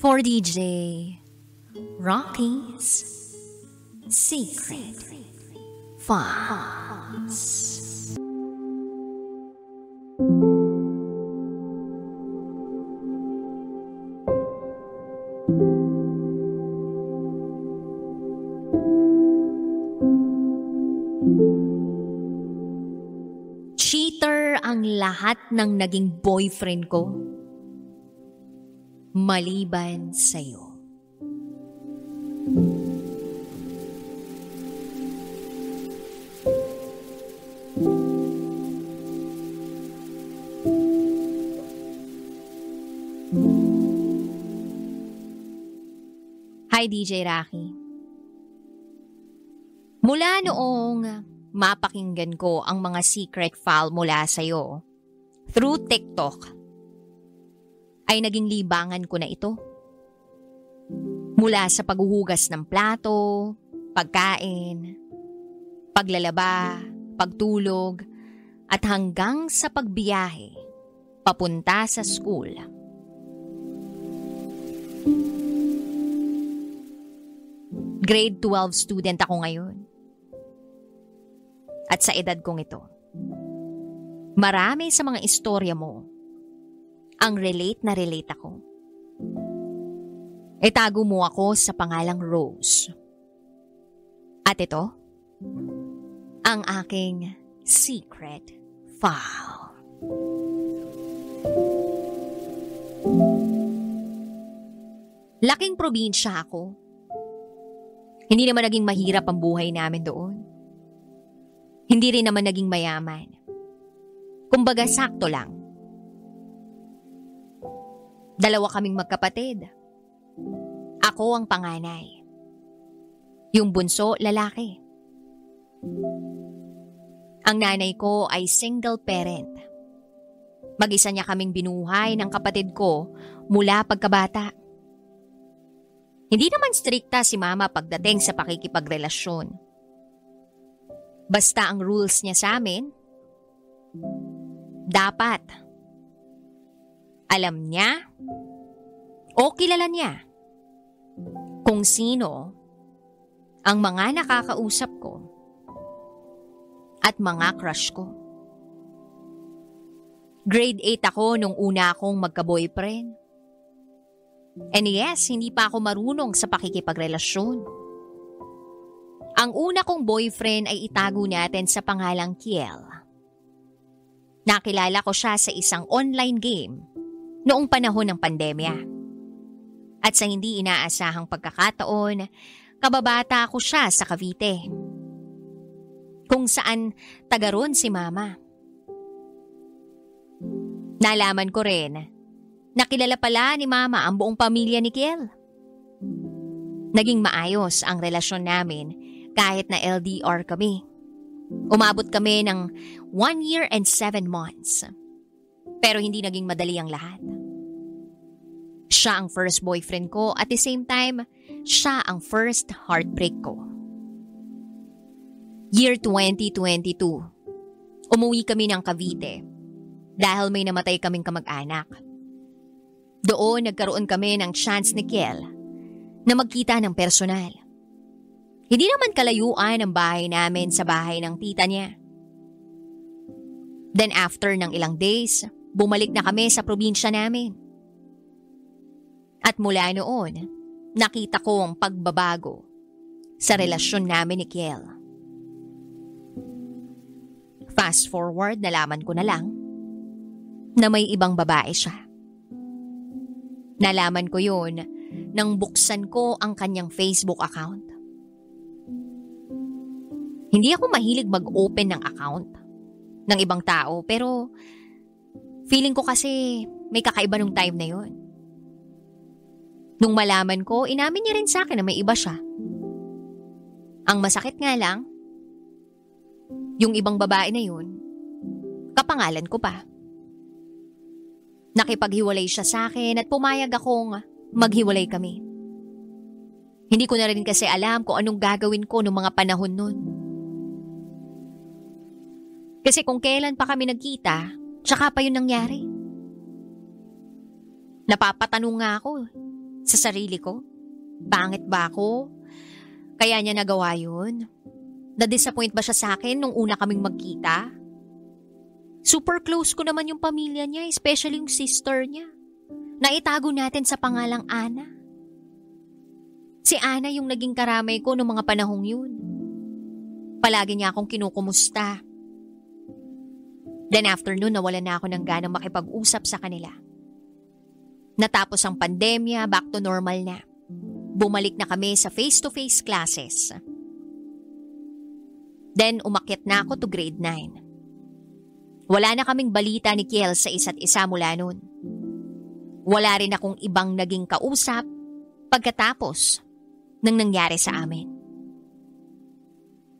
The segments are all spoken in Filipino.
For DJ Rocky's Secret Files. Cheater ang lahat ng naging boyfriend ko. Maliban sa'yo. Hi DJ Rocky. Mula noong mapakinggan ko ang mga secret file mula sa'yo through TikTok, ay naging libangan ko na ito. Mula sa paghuhugas ng plato, pagkain, paglalaba, pagtulog, at hanggang sa pagbiyahe papunta sa school. Grade 12 student ako ngayon. At sa edad kong ito, marami sa mga istorya mo ang relate na relate ako. Itago mo ako sa pangalang Rose. At ito, ang aking secret file. Laking probinsya ako. Hindi naman naging mahirap ang buhay namin doon. Hindi rin naman naging mayaman. Kumbaga sakto lang. Dalawa kaming magkapatid. Ako ang panganay. Yung bunso, lalaki. Ang nanay ko ay single parent. Mag-isa niya kaming binuhay ng kapatid ko mula pagkabata. Hindi naman strikta si mama pagdating sa pakikipagrelasyon. Basta ang rules niya sa amin, dapat alam niya o kilala niya kung sino ang mga nakakausap ko at mga crush ko. Grade 8 ako nung una akong magka-boyfriend. And yes, hindi pa ako marunong sa pakikipagrelasyon. Ang una kong boyfriend ay itago natin sa pangalang Kiel. Nakilala ko siya sa isang online game noong panahon ng pandemya. At sa hindi inaasahang pagkakataon, kababata ko siya sa Cavite. Kung saan taga ron si mama. Nalaman ko rin, nakilala pala ni mama ang buong pamilya ni Kiel. Naging maayos ang relasyon namin kahit na LDR kami. Umabot kami ng 1 year and 7 months. Pero hindi naging madali ang lahat. Siya ang first boyfriend ko at the same time, siya ang first heartbreak ko. Year 2022, umuwi kami ng Cavite dahil may namatay kaming kamag-anak. Doon nagkaroon kami ng chance ni Kiel na magkita ng personal. Hindi naman kalayuan ang bahay namin sa bahay ng tita niya. Then after ng ilang days, bumalik na kami sa probinsya namin. At mula noon, nakita ko ang pagbabago sa relasyon namin ni Kiel. Fast forward, nalaman ko na lang na may ibang babae siya. Nalaman ko yun nang buksan ko ang kanyang Facebook account. Hindi ako mahilig mag-open ng account ng ibang tao pero feeling ko kasi may kakaiba nung time na yun. Nung malaman ko, inamin niya rin sa akin na may iba siya. Ang masakit nga lang, yung ibang babae na yun, kapangalan ko pa. Nakipaghiwalay siya sa akin at pumayag akong maghiwalay kami. Hindi ko na rin kasi alam kung anong gagawin ko noong mga panahon nun. Kasi kung kailan pa kami nagkita, tsaka pa yun nangyari. Napapatanong nga ako, Sa sarili ko? Pangit ba ako? Kaya niya nagawa yun? Na-disappoint ba siya sa akin nung una kaming magkita? Super close ko naman yung pamilya niya, especially yung sister niya. Naitago natin sa pangalang Ana. Si Ana yung naging karamay ko noong mga panahong yun. Palagi niya akong kinukumusta. Then after noon, nawalan na ako ng ganang makipag-usap sa kanila. Natapos ang pandemya, back to normal na. Bumalik na kami sa face-to-face classes. Then umakyat na ako to grade 9. Wala na kaming balita ni Kiel sa isa't isa mula noon. Wala rin akong ibang naging kausap pagkatapos ng nangyari sa amin.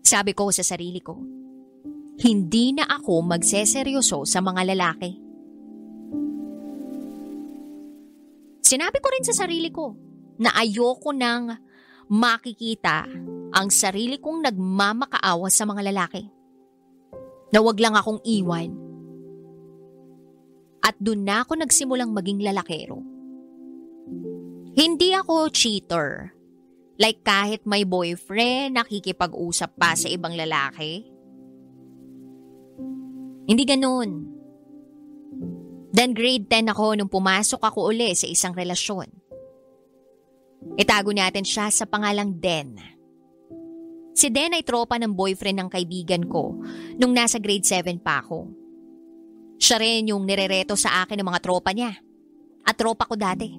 Sabi ko sa sarili ko, hindi na ako magseseryoso sa mga lalaki. Sinabi ko rin sa sarili ko na ayoko nang makikita ang sarili kong nagmamakaawa sa mga lalaki. Na wag lang akong iwan. At doon na ako nagsimulang maging lalakero. Hindi ako cheater. Like kahit may boyfriend, nakikipag-usap pa sa ibang lalaki. Hindi ganun. Then grade 10 ako nung pumasok ako uli sa isang relasyon. Itago natin siya sa pangalang Den. Si Den ay tropa ng boyfriend ng kaibigan ko nung nasa grade 7 pa ako. Siya rin yung nirereto sa akin ng mga tropa niya. At tropa ko dati.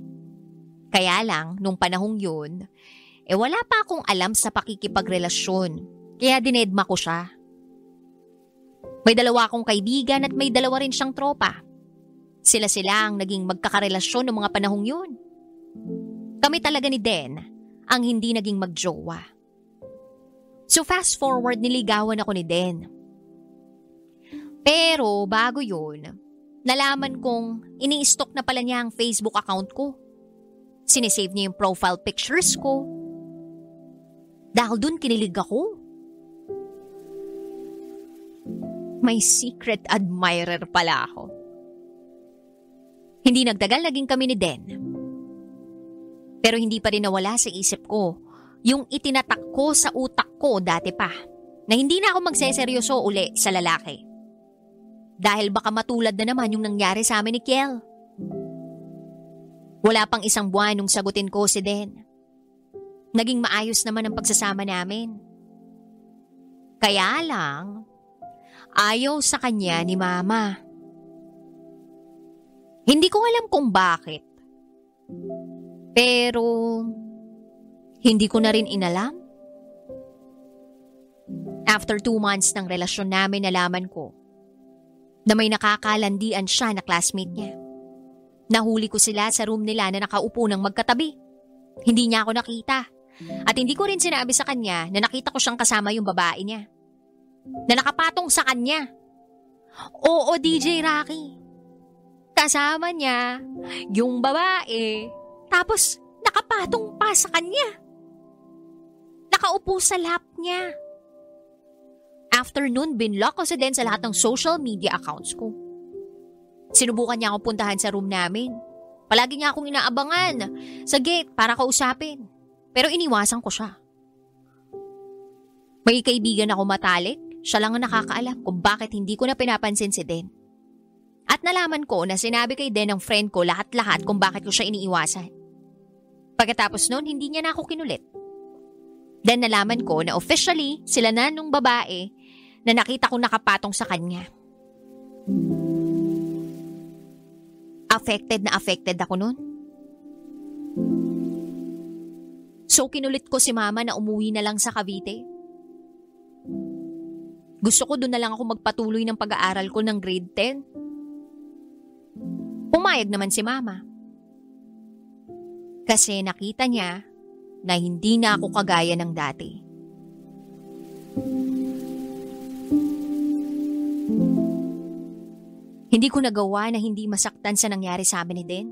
Kaya lang, nung panahong yun, wala pa akong alam sa pakikipagrelasyon. Kaya dinedma ko siya. May dalawa akong kaibigan at may dalawa rin siyang tropa. Sila-sila ang naging magkakarelasyon ng mga panahong yun. Kami talaga ni Den ang hindi naging magjowa. So fast forward, niligawan ako ni Den. Pero bago yun, nalaman kong ini-stalk na pala niya ang Facebook account ko. Sinesave niya yung profile pictures ko. Dahil dun kinilig ako. May secret admirer pala ako. Hindi nagtagal, naging kami ni Den. Pero hindi pa rin nawala sa isip ko yung itinatak ko sa utak ko dati pa na hindi na ako magseseryoso uli sa lalaki. Dahil baka matulad na naman yung nangyari sa amin ni Kiel. Wala pang isang buwan nung sagutin ko si Den. Naging maayos naman ang pagsasama namin. Kaya lang, ayaw sa kanya ni Mama. Hindi ko alam kung bakit. Pero, hindi ko na rin inalam. After 2 months ng relasyon namin, nalaman ko na may nakakalandian siya na classmate niya. Nahuli ko sila sa room nila na nakaupo ng magkatabi. Hindi niya ako nakita. At hindi ko rin sinabi sa kanya na nakita ko siyang kasama yung babae niya. Na nakapatong sa kanya. Oo, DJ Rocky. Kasama niya yung babae. Tapos nakapatong pa sa kanya. Nakaupo sa lap niya. After nun, binlock ko si Den sa lahat ng social media accounts ko. Sinubukan niya akong puntahan sa room namin. Palagi niya akong inaabangan sa gate para kausapin. Pero iniwasan ko siya. May kaibigan ako matalik. Siya lang ang nakakaalam kung bakit hindi ko na pinapansin si Den. At nalaman ko na sinabi kay Den ng friend ko lahat-lahat kung bakit ko siya iniiwasan. Pagkatapos nun, hindi niya na ako kinulit. Then nalaman ko na officially sila na nung babae na nakita ko nakapatong sa kanya. Affected na affected ako nun. So kinulit ko si Mama na umuwi na lang sa Cavite. Gusto ko doon na lang ako magpatuloy ng pag-aaral ko ng grade 10. Pumayag naman si Mama. Kasi nakita niya na hindi na ako kagaya ng dati. Hindi ko nagawa na hindi masaktan sa nangyari sa amin ni Den.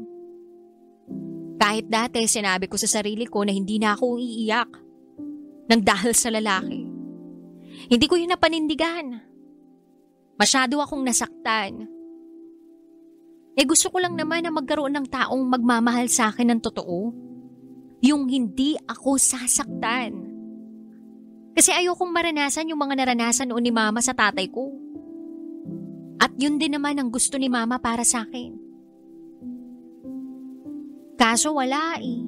Kahit dati sinabi ko sa sarili ko na hindi na ako iiyak nang dahil sa lalaki. Hindi ko yun napanindigan. Masyado akong nasaktan. Gusto ko lang naman na magkaroon ng taong magmamahal sa akin ng totoo. Yung hindi ako sasaktan. Kasi ayokong maranasan yung mga naranasan noon ni Mama sa tatay ko. At yun din naman ang gusto ni Mama para sa akin. Kaso wala eh.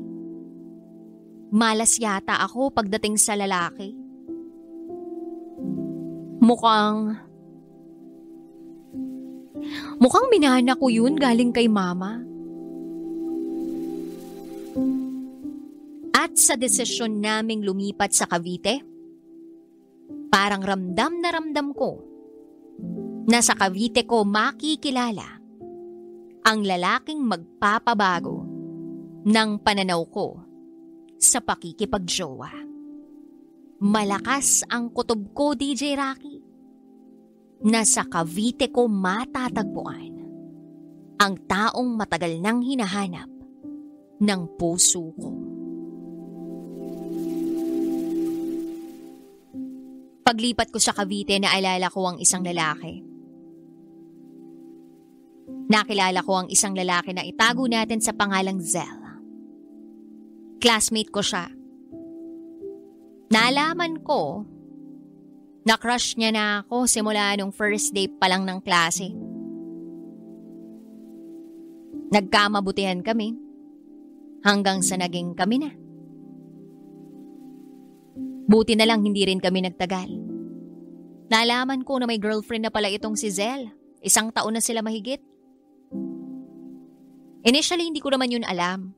Malas yata ako pagdating sa lalaki. Mukhang minana ko yun galing kay Mama. At sa desisyon naming lumipat sa Cavite, parang ramdam na ramdam ko na sa Cavite ko makikilala ang lalaking magpapabago ng pananaw ko sa pakikipagjowa. Malakas ang kutob ko, DJ Rocky, na sa Cavite ko matatagpuan ang taong matagal nang hinahanap ng puso ko. Paglipat ko sa Cavite, naalala ko ang isang lalaki. Nakilala ko ang isang lalaki na itago natin sa pangalang Zell. Classmate ko siya. Nalaman ko na crush niya na ako simula nung first day pa lang ng klase. Nagkamabutihan kami hanggang sa naging kami na. Buti na lang hindi rin kami nagtagal. Nalaman ko na may girlfriend na pala itong si Zell. 1 taon na sila mahigit. Initially, hindi ko naman yun alam.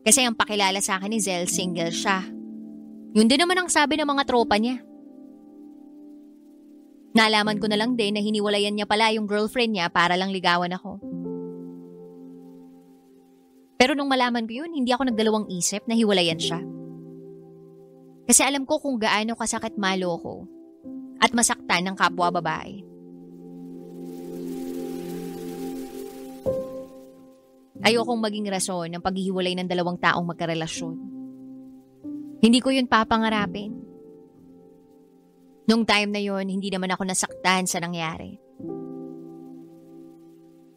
Kasi ang pakilala sa akin ni Zell, single siya. Yun din naman ang sabi ng mga tropa niya. Nalaman ko na lang din na hiniwalayan niya pala yung girlfriend niya para lang ligawan ako. Pero nung malaman ko yun, hindi ako nagdalawang isip na hiwalayan siya. Kasi alam ko kung gaano kasakit maloko at masaktan ng kapwa babae. Ayokong maging rason ng paghihiwalay ng 2 taong magkarelasyon. Hindi ko yun papangarapin. Nung time na yun, hindi naman ako nasaktan sa nangyari.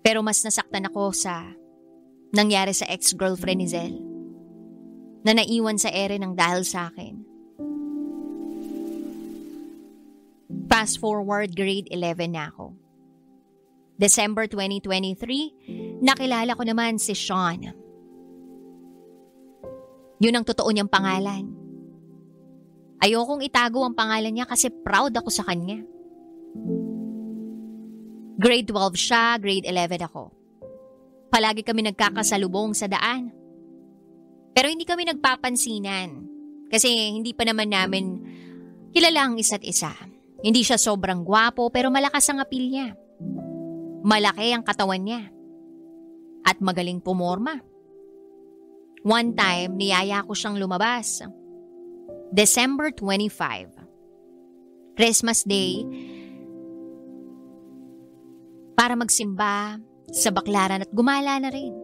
Pero mas nasaktan ako sa nangyari sa ex-girlfriend ni Zell na naiwan sa ere ng dahil sa akin. Fast forward, grade 11 na ako. December 2023, nakilala ko naman si Sean. Yun ang totoo niyang pangalan. Ayokong itago ang pangalan niya kasi proud ako sa kanya. Grade 12 siya, grade 11 ako. Palagi kami nagkakasalubong sa daan. Pero hindi kami nagpapansinan kasi hindi pa naman namin kilala ang isa't isa. Hindi siya sobrang gwapo pero malakas ang apil niya. Malaki ang katawan niya. At magaling pumorma. One time, niyaya ko siyang lumabas. December 25. Christmas Day. Para magsimba sa Baklaran at gumala na rin.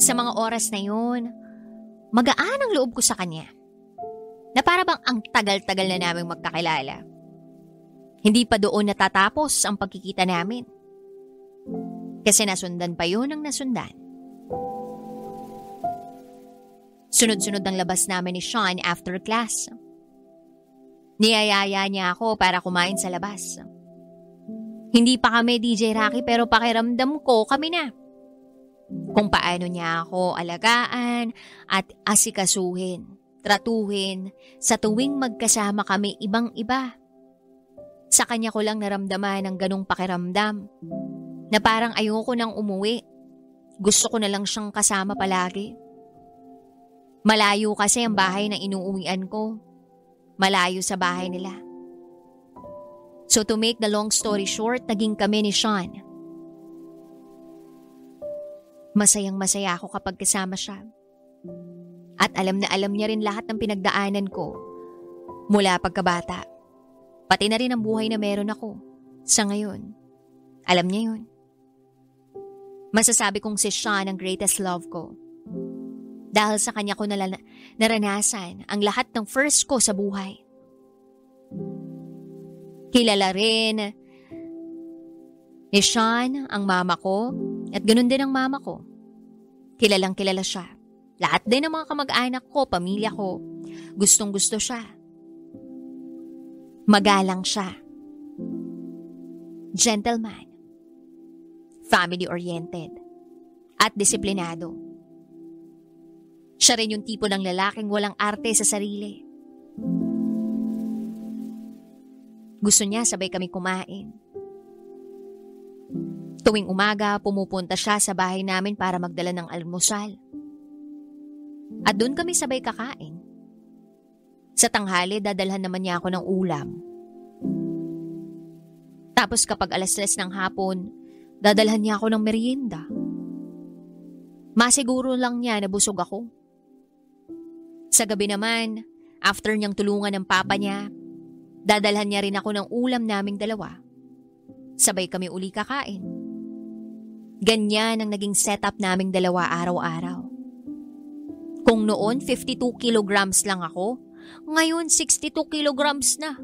Sa mga oras na yun, magaan ang loob ko sa kanya. Na para bang ang tagal-tagal na naming magkakilala. Hindi pa doon natatapos ang pagkikita namin. Kasi nasundan pa yun ang nasundan. Sunod-sunod ang labas namin ni Sean after class. Niyayaya niya ako para kumain sa labas. Hindi pa kami DJ Rocky pero pakiramdam ko kami na. Kung paano niya ako alagaan at asikasuhin, tratuhin sa tuwing magkasama kami ibang-iba. Sa kanya ko lang naramdaman ang ganong pakiramdam na parang ayoko nang umuwi. Gusto ko na lang siyang kasama palagi. Malayo kasi ang bahay na inuuwian ko. Malayo sa bahay nila. So to make the long story short, naging kami ni Sean. Masayang masaya ako kapag kasama siya. At alam na alam niya rin lahat ng pinagdaanan ko mula pagkabata. Pati na rin ang buhay na meron ako sa ngayon. Alam niya yun. Masasabi kong si Sean ang greatest love ko. Dahil sa kanya ko naranasan ang lahat ng first ko sa buhay. Kilala rin ni Sean ang mama ko at ganun din ang mama ko. Kilalang kilala siya. Lahat din ng mga kamag-anak ko, pamilya ko, gustong-gusto siya. Magalang siya. Gentleman. Family-oriented. At disiplinado. Siya rin yung tipo ng lalaking walang arte sa sarili. Gusto niya sabay kami kumain. Tuwing umaga, pumupunta siya sa bahay namin para magdala ng almusal. At doon kami sabay kakain. Sa tanghali, dadalhan naman niya ako ng ulam. Tapos kapag 3:00 ng hapon, dadalhan niya ako ng merienda. Masiguro lang niya na busog ako. Sa gabi naman, after niyang tulungan ng papa niya, dadalhan niya rin ako ng ulam naming dalawa. Sabay kami uli kakain. Ganyan ang naging setup naming dalawa araw-araw. Kung noon 52 kilograms lang ako, ngayon 62 kilograms na.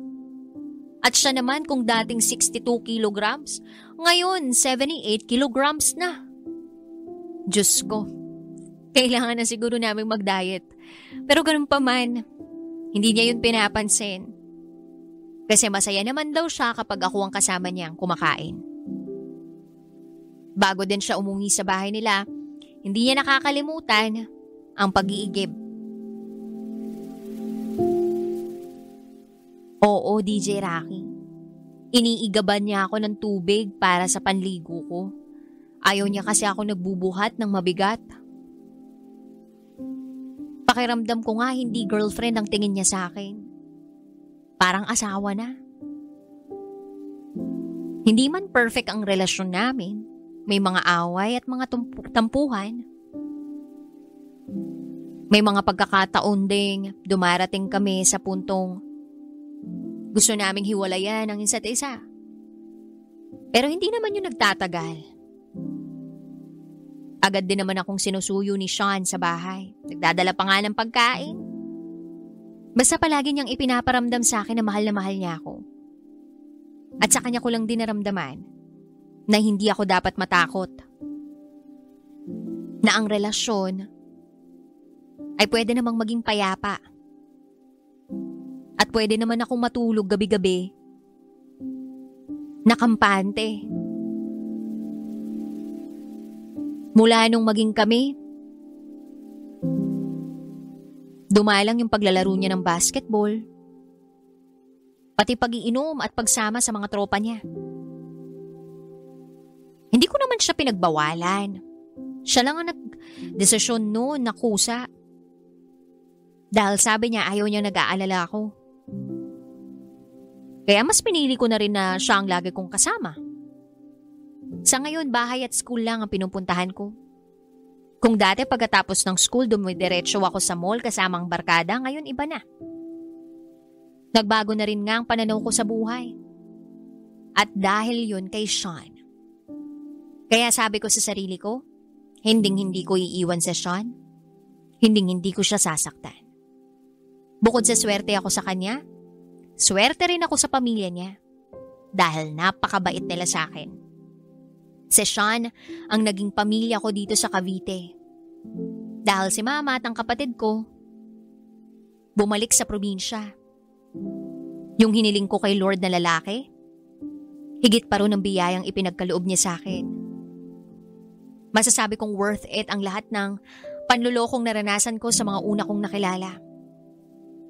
At siya naman kung dating 62 kilograms, ngayon 78 kilograms na. Diyos ko, kailangan na siguro namin mag-diet. Pero ganun pa man, hindi niya yun pinapansin. Kasi masaya naman daw siya kapag ako ang kasama niyang kumakain. Bago din siya umuwi sa bahay nila, hindi niya nakakalimutan ang pag-iigib. Oo, DJ Rocky. Iniigaban niya ako ng tubig para sa panligo ko. Ayaw niya kasi ako nagbubuhat ng mabigat. Pakiramdam ko nga hindi girlfriend ang tingin niya sa akin. Parang asawa na. Hindi man perfect ang relasyon namin. May mga away at mga tampuhan. May mga pagkakataon ding dumarating kami sa puntong gusto naming hiwalayan ang isa't isa. Pero hindi naman yun nagtatagal. Agad din naman akong sinusuyo ni Sean sa bahay. Nagdadala pa nga ng pagkain. Basta palagi niyang ipinaparamdam sa akin na mahal niya ako. At sa kanya ko lang din naramdaman na hindi ako dapat matakot. Na ang relasyon ay pwede namang maging payapa. At pwede naman akong matulog gabi-gabi na kampante. Mula nung maging kami, dumalang yung paglalaro niya ng basketball, pati pag-iinom at pagsama sa mga tropa niya. Hindi ko naman siya pinagbawalan. Siya lang ang nag-desisyon noon na kusa. Dahil sabi niya ayaw niya nag-aalala ako. Kaya mas pinili ko na rin na siya ang lagi kong kasama. Sa ngayon, bahay at school lang ang pinupuntahan ko. Kung dati pagkatapos ng school, dumidiretso ako sa mall kasama ang barkada, ngayon iba na. Nagbago na rin nga ang pananaw ko sa buhay. At dahil yun kay Sean. Kaya sabi ko sa sarili ko, hindi ko iiwan sa Sean. Hindi ko siya sasaktan. Bukod sa swerte ako sa kanya, swerte rin ako sa pamilya niya. Dahil napakabait nila sa akin. Si Sean ang naging pamilya ko dito sa Cavite. Dahil si mama at ang kapatid ko, bumalik sa probinsya. Yung hiniling ko kay Lord na lalaki, higit pa rin ang biyayang ipinagkaloob niya sa akin. Masasabi kong worth it ang lahat ng panlulokong naranasan ko sa mga una kong nakilala.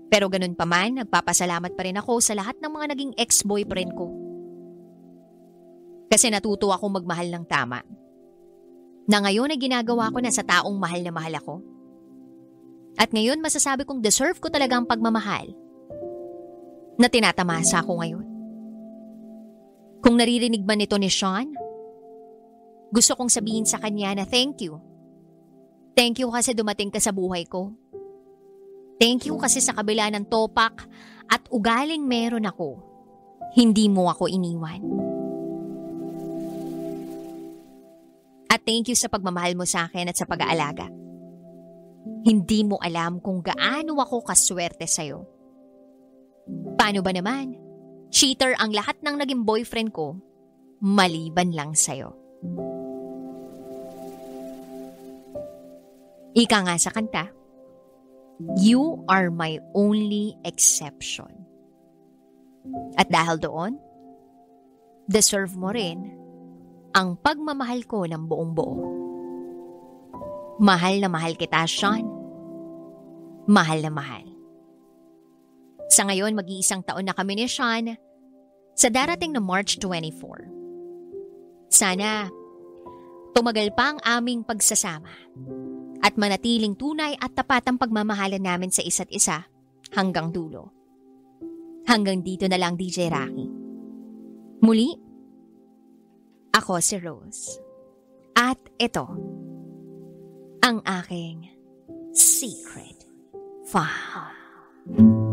Pero ganun pa man, nagpapasalamat pa rin ako sa lahat ng mga naging ex-boyfriend ko. Kasi natuto akong magmahal ng tama. Na ngayon ay ginagawa ko na sa taong mahal na mahal ako. At ngayon masasabi kong deserve ko talaga ang pagmamahal na tinatamasa ko ngayon. Kung naririnig man ito ni Sean, gusto kong sabihin sa kanya na thank you. Thank you kasi dumating ka sa buhay ko. Thank you kasi sa kabila ng topak at ugaling meron ako, hindi mo ako iniwan. At thank you sa pagmamahal mo sa akin at sa pag-aalaga. Hindi mo alam kung gaano ako kaswerte sa'yo. Paano ba naman? Cheater ang lahat ng naging boyfriend ko, maliban lang sa'yo. Ika nga sa kanta, "You are my only exception." At dahil doon, deserve mo rin ang pagmamahal ko ng buong buo. Mahal na mahal kita, Sean. Mahal na mahal. Sa ngayon, mag-iisang taon na kami ni Sean sa darating na March 24. Sana tumagal pa ang aming pagsasama at manatiling tunay at tapat ang pagmamahalan namin sa isa't isa hanggang dulo. Hanggang dito na lang, DJ Rocky. Muli, ako si Rose. At ito, ang aking secret file.